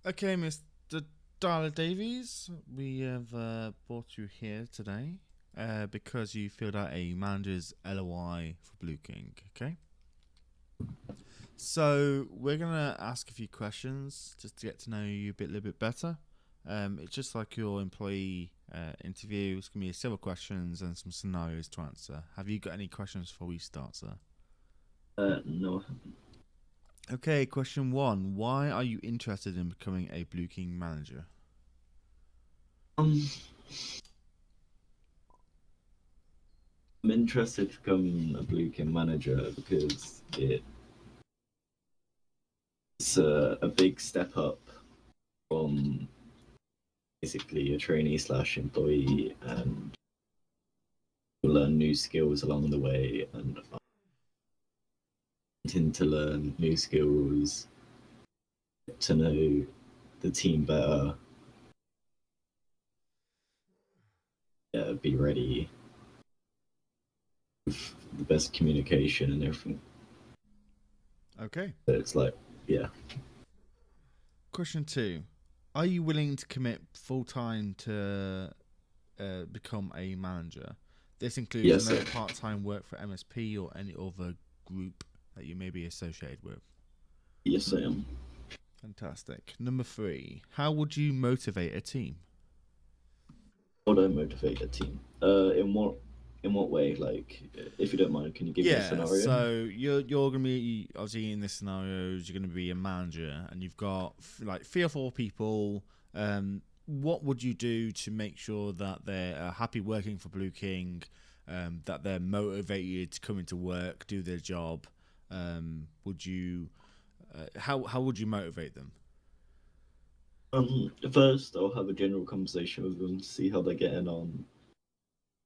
Okay, Mr. Davies, we have brought you here today because you filled out a manager's LOI for Blue King. Okay, so we're gonna ask a few questions just to get to know you a little bit better. It's just like your employee interview. It's gonna be several questions and some scenarios to answer. Have you got any questions before we start, sir? No. Okay, question one. Why are you interested in becoming a Blue King manager? Um, I'm interested to become a Blue King manager because it's a big step up from basically a trainee slash employee, and you'll learn new skills along the way. And I'm wanting to learn new skills, get to know the team better, yeah, be ready with the best communication and everything. Okay. So it's like, yeah, Question two. Are you willing to commit full time to become a manager? This includes yes, no part time work for MSP or any other group that you may be associated with. yes, I am. Fantastic. Number three. How would you motivate a team? How do I motivate a team? In what way? Like, if you don't mind, can you give me a Yeah, scenario? so you're gonna be obviously in this scenarios. You're gonna be a manager, and you've got like three or four people. What would you do to make sure that they're happy working for Blue King, that they're motivated to come into work, do their job? Would you how would you motivate them? First, I'll have a general conversation with them, see how they're getting on,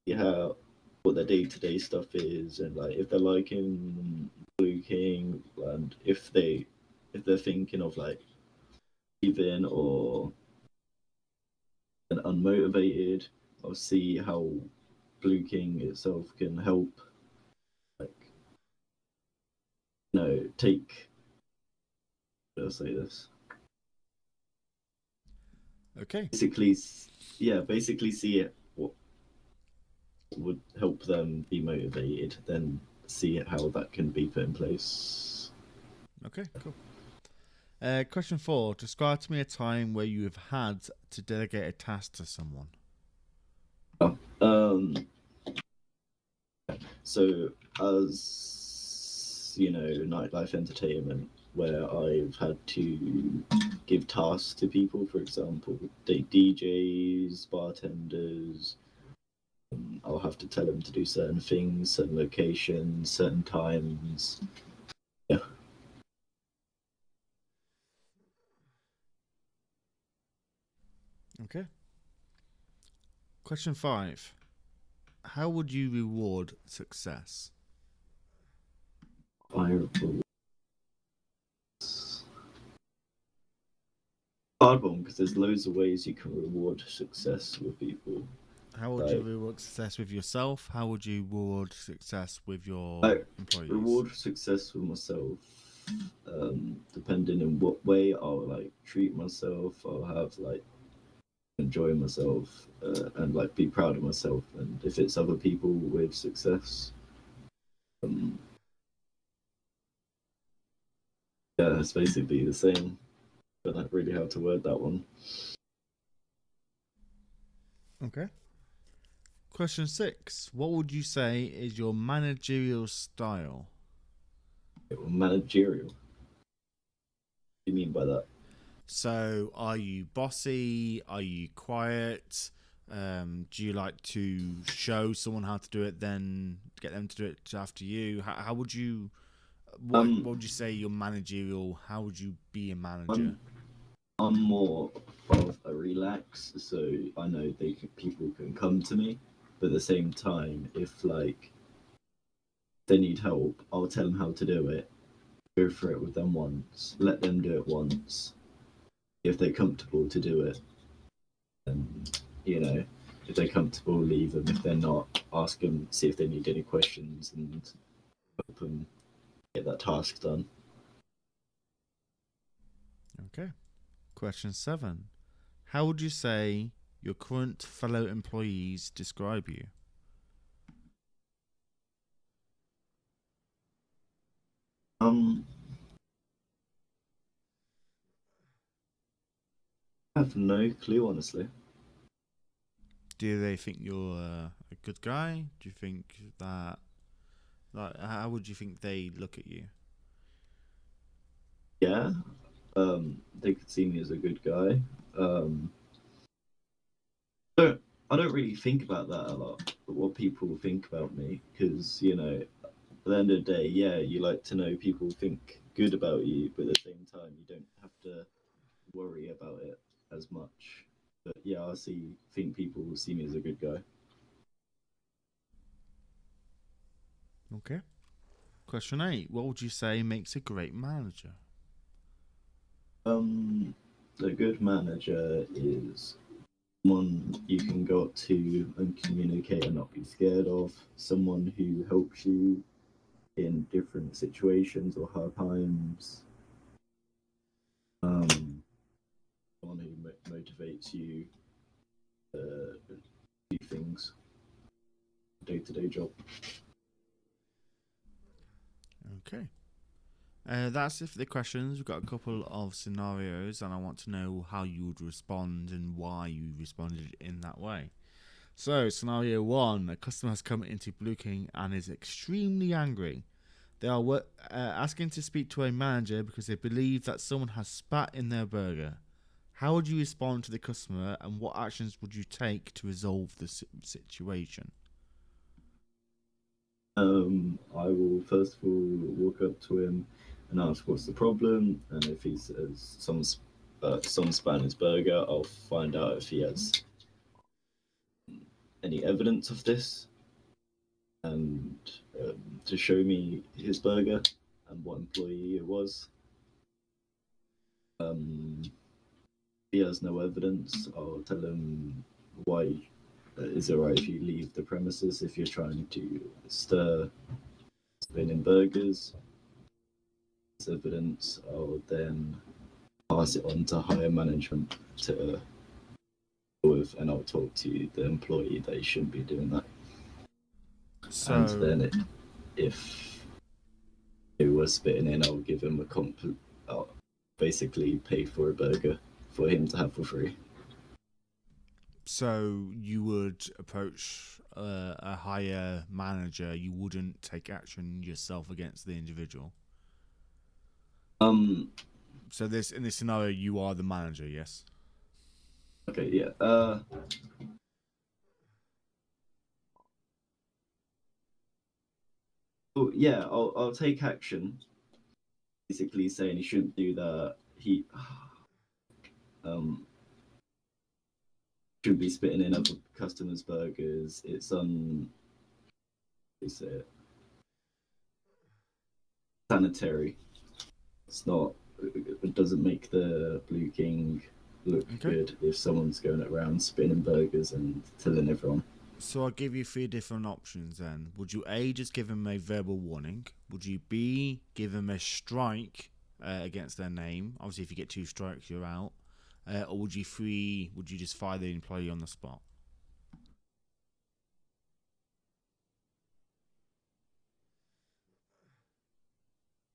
see how what their day-to-day stuff is, and like if they're liking Blue King, and if they're thinking of like leaving or unmotivated. I'll see how Blue King itself can help, like, take. How do I say this? Okay, Basically, yeah, basically see it what would help them be motivated, then see how that can be put in place. okay, cool. Question four. Describe to me a time where you have had to delegate a task to someone. Um, so as nightlife entertainment, where I've had to give tasks to people, for example, DJs, bartenders. I'll have to tell them to do certain things, certain locations, certain times. Yeah. Okay. Question five. How would you reward success? Fire hard one because there's loads of ways you can reward success with people. How would you Like, reward success with yourself? How would you reward success with your I employees? reward success with myself. Depending on what way I'll like treat myself, I'll have like enjoy myself, and like be proud of myself. And if it's other people with success, um, yeah, it's basically the same. But not really how to word that one. Okay. Question six. What would you say is your managerial style? Managerial. What do you mean by that? So, are you bossy? Are you quiet? Do you like to show someone how to do it, then get them to do it after you? How would you? Um, What would you say your managerial? How would you be a manager? I'm I'm more of a relax, so I know people can come to me, but at the same time, if like they need help, I'll tell them how to do it. Go through it with them once, let them do it once. If they're comfortable to do it, and you know, if they're comfortable, leave them. If they're not, ask them, see if they need any questions, and help them get that task done. Okay. Question 7. How would you say your current fellow employees describe you? Um, I have no clue, honestly. Do they think you're a good guy? Do you think that, like, how would you think they look at you? Yeah, they could see me as a good guy. Um, don't I don't really think about that a lot. What people think about me, because at the end of the day, yeah, you like to know people think good about you, but at the same time, you don't have to worry about it as much. But yeah, think people will see me as a good guy. Okay. Question 8. What would you say makes a great manager? A good manager is someone you can go up to and communicate and not be scared of. Someone who helps you in different situations or hard times. Um, Someone who motivates you to do things, day to day job. Okay. That's it for the questions. We've got a couple of scenarios, and I want to know how you would respond and why you responded in that way. So, scenario 1: a customer has come into Blue King and is extremely angry. They are asking to speak to a manager because they believe that someone has spat in their burger. How would you respond to the customer, and what actions would you take to resolve the situation? I will first of all walk up to him and ask what's the problem, and if he says some spat in his burger, I'll find out if he has any evidence of this and to show me his burger and what employee it was. If he has no evidence, I'll tell him why is it right if you leave the premises if you're trying to spin in burgers. This evidence, I'll then pass it on to higher management to deal with, and I'll talk to the employee that he shouldn't be doing that. And So, then if he was spitting in, I'll give him I'll basically pay for a burger for him to have for free. so you would approach a higher manager. You wouldn't take action yourself against the individual. Um. So this in this scenario, you are the manager. Yes. Okay. Yeah. Oh, yeah. I'll take action. Basically, saying he shouldn't do that. He um should be spitting in other customers' burgers. It's they say it, sanitary. It's not. It doesn't make the Blue King look Okay. good if someone's going around spinning burgers and telling everyone. So I'll give you 3 different options then. Would you A, just give them a verbal warning? Would you B, give them a strike against their name? Obviously, if you get 2 strikes, you're out. Or would you just fire the employee on the spot?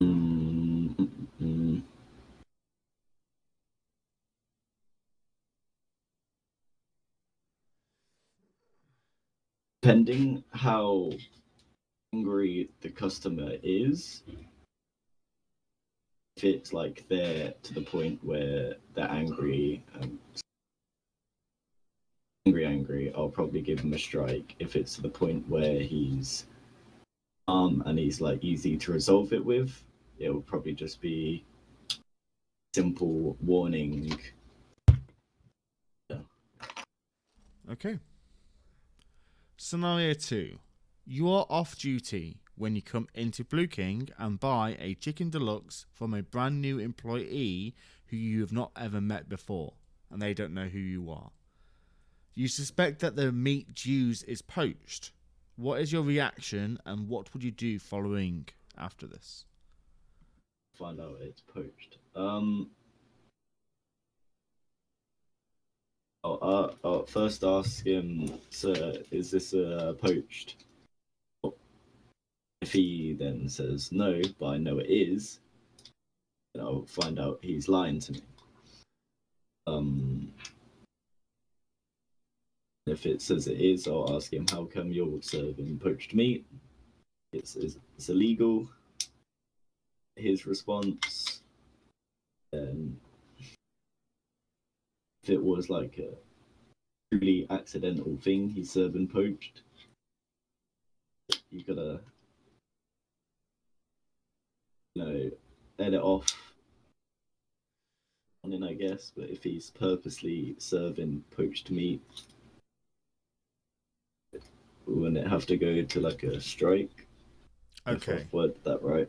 Mm, mm, mm. Depending how angry the customer is, if it's like they're to the point where they're angry, angry, I'll probably give him a strike. If it's to the point where he's and he's like easy to resolve it with, it will probably just be simple warning. Yeah. Okay. Scenario 2. You are off duty when you come into Blue King and buy a chicken deluxe from a brand new employee who you have not ever met before, and they don't know who you are. You suspect that the meat used is poached. What is your reaction, and what would you do following after this? Find out it's poached. I'll first ask him, sir, is this poached? If he then says no, but I know it is, then I'll find out he's lying to me. Um, if it says it is, I'll ask him, how come you're serving poached meat? It's illegal. His response, then if it was like a truly accidental thing, he's serving poached, you gotta, edit off on it, I guess. But if he's purposely serving poached meat, wouldn't it have to go to like a strike? If Okay. I've worded that right.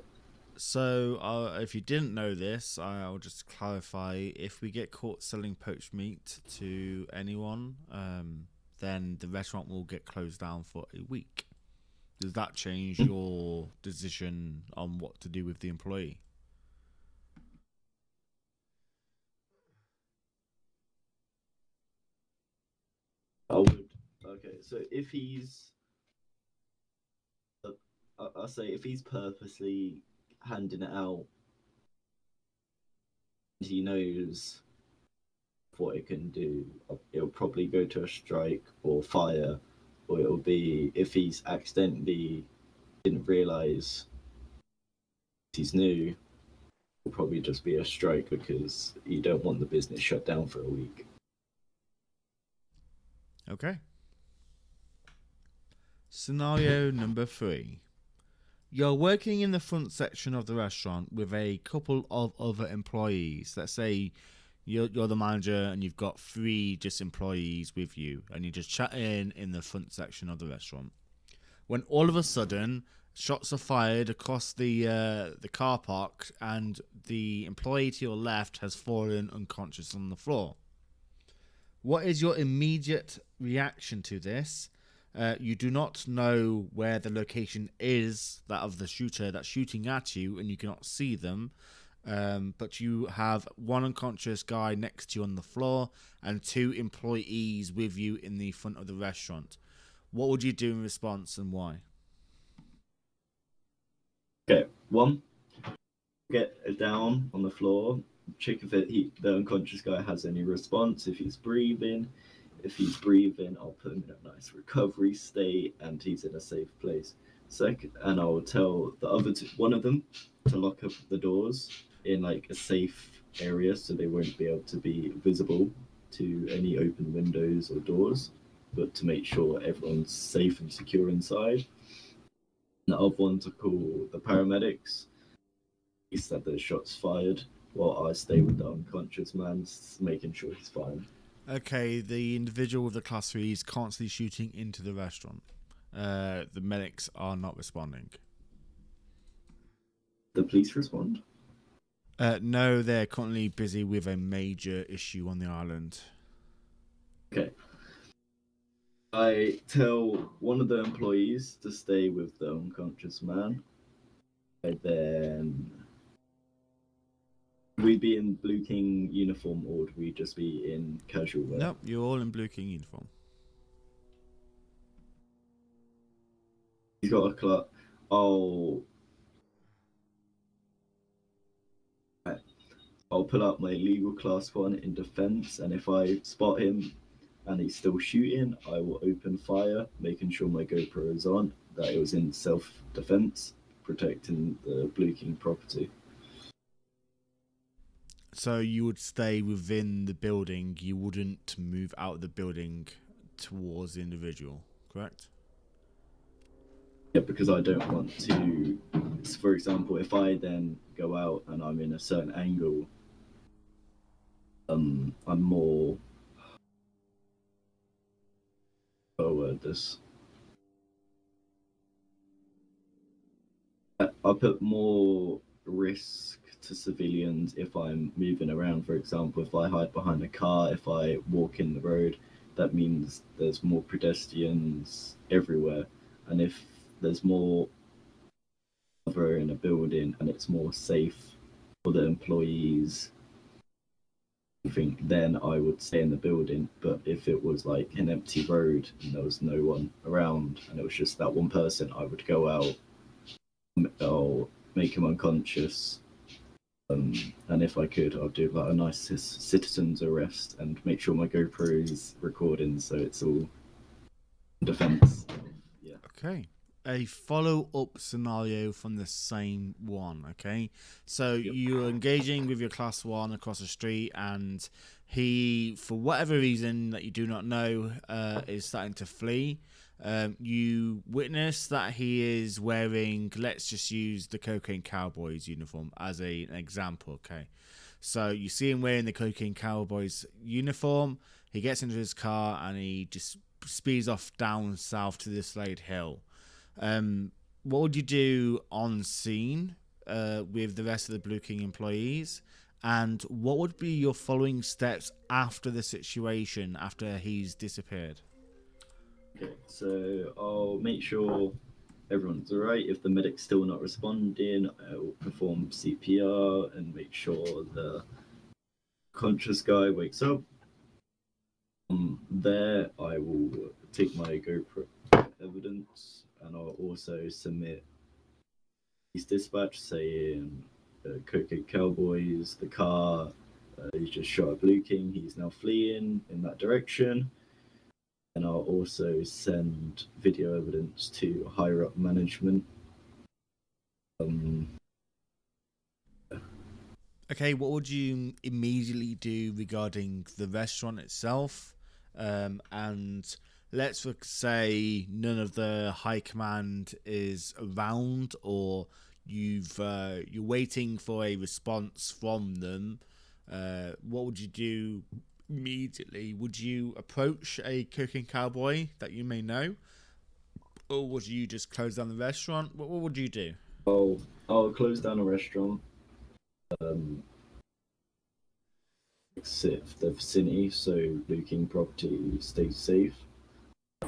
So, if you didn't know this, I'll just clarify. If we get caught selling poached meat to anyone, then the restaurant will get closed down for a week. Does that change Hmm? your decision on what to do with the employee? I would. Okay, so if he's, I say if he's purposely handing it out, he knows what it can do. It'll probably go to a strike or fire, or it'll be if he's accidentally didn't realize he's new. It'll probably just be a strike because you don't want the business shut down for a week. Okay. Scenario number 3. You're working in the front section of the restaurant with a couple of other employees. Let's say you're the manager and you've got 3 just employees with you, and you're just chatting in the front section of the restaurant. When all of a sudden, shots are fired across the car park, and the employee to your left has fallen unconscious on the floor. What is your immediate reaction to this? You do not know where the location is, that of the shooter that's shooting at you, and you cannot see them. But you have one unconscious guy next to you on the floor and 2 employees with you in the front of the restaurant. What would you do in response, and why? Okay, one, get down on the floor, check if the unconscious guy has any response, if he's breathing. If he's breathing, I'll put him in a nice recovery state and he's in a safe place. Second, and I'll tell the other one of them to lock up the doors in like a safe area so they won't be able to be visible to any open windows or doors, but to make sure everyone's safe and secure inside. And the other one to call the paramedics. He said the shots fired while I stay with the unconscious man, making sure he's fine. Okay, the individual with the class 3 is constantly shooting into the restaurant. The medics are not responding. The police respond. No, they're currently busy with a major issue on the island. Okay. I tell one of the employees to stay with the unconscious man. And then would we be in Blue King uniform or would we just be in casual wear? Nope, you're all in Blue King uniform. He's got a club. I'll I'll pull out my legal class 1 in defense, and if I spot him and he's still shooting, I will open fire, making sure my GoPro is on, that it was in self defense, protecting the Blue King property. So you would stay within the building, you wouldn't move out of the building towards the individual, correct? Yeah, because I don't want to. For example, if I then go out and I'm in a certain angle, I'm more. Oh, word this. I put more risk to civilians if I'm moving around. For example, if I hide behind a car, if I walk in the road, that means there's more pedestrians everywhere. And if there's more cover in a building and it's more safe for the employees, think then I would stay in the building. But if it was like an empty road and there was no one around and it was just that one person, I would go out, I'll make him unconscious. And if I could, I'd do like a nice citizen's arrest and make sure my GoPro is recording, so it's all defense. Yeah. Okay. A follow-up scenario from the same one, okay? So you're engaging with your class 1 across the street, and he, for whatever reason that you do not know, is starting to flee. You witness that he is wearing, let's just use the Cocaine Cowboys uniform as an example, okay? So you see him wearing the Cocaine Cowboys uniform, he gets into his car, and he just speeds off down south to the Slade Hill. What would you do on scene with the rest of the Blue King employees? And what would be your following steps after the situation, after he's disappeared? Okay, so I'll make sure everyone's alright. If the medic's still not responding, I'll perform CPR and make sure the conscious guy wakes up. There, I will take my GoPro evidence, and I'll also submit his dispatch saying Cocaine Cowboys, the car, he's just shot at Blue King, he's now fleeing in that direction. And I'll also send video evidence to higher up management. Okay, what would you immediately do regarding the restaurant itself? And let's say none of the high command is around, or you're waiting for a response from them. What would you do immediately? Would you approach a Cocaine Cowboy that you may know, or would you just close down the restaurant? What would you do? I'll close down a restaurant, exit the vicinity so Blue King property stays safe.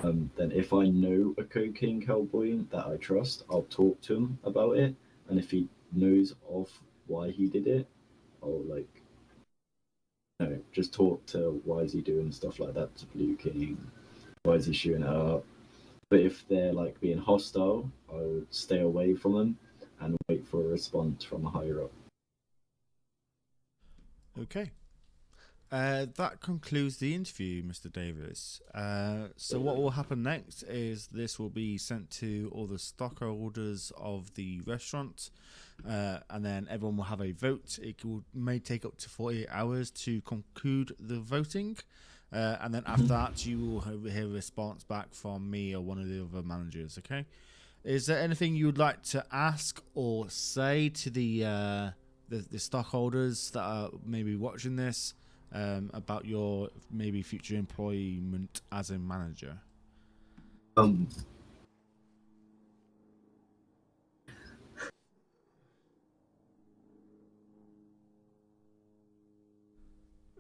Then if I know a Cocaine Cowboy that I trust, I'll talk to him about it, and if he knows of why he did it, I'll just talk to why is he doing stuff like that to Blue King, why is he shooting it up. But if they're being hostile, I'll stay away from them and wait for a response from a higher up. Okay. That concludes the interview, Mr. Davies. So what will happen next is this will be sent to all the stockholders of the restaurant, and then everyone will have a vote. It may take up to 48 hours to conclude the voting, and then after that you will hear a response back from me or one of the other managers. Okay. Is there anything you would like to ask or say to the stockholders that are maybe watching this? About your maybe future employment as a manager?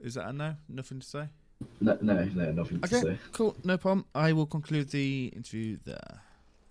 Is that a no? Nothing to say? No, nothing to say. Okay, cool, no problem. I will conclude the interview there.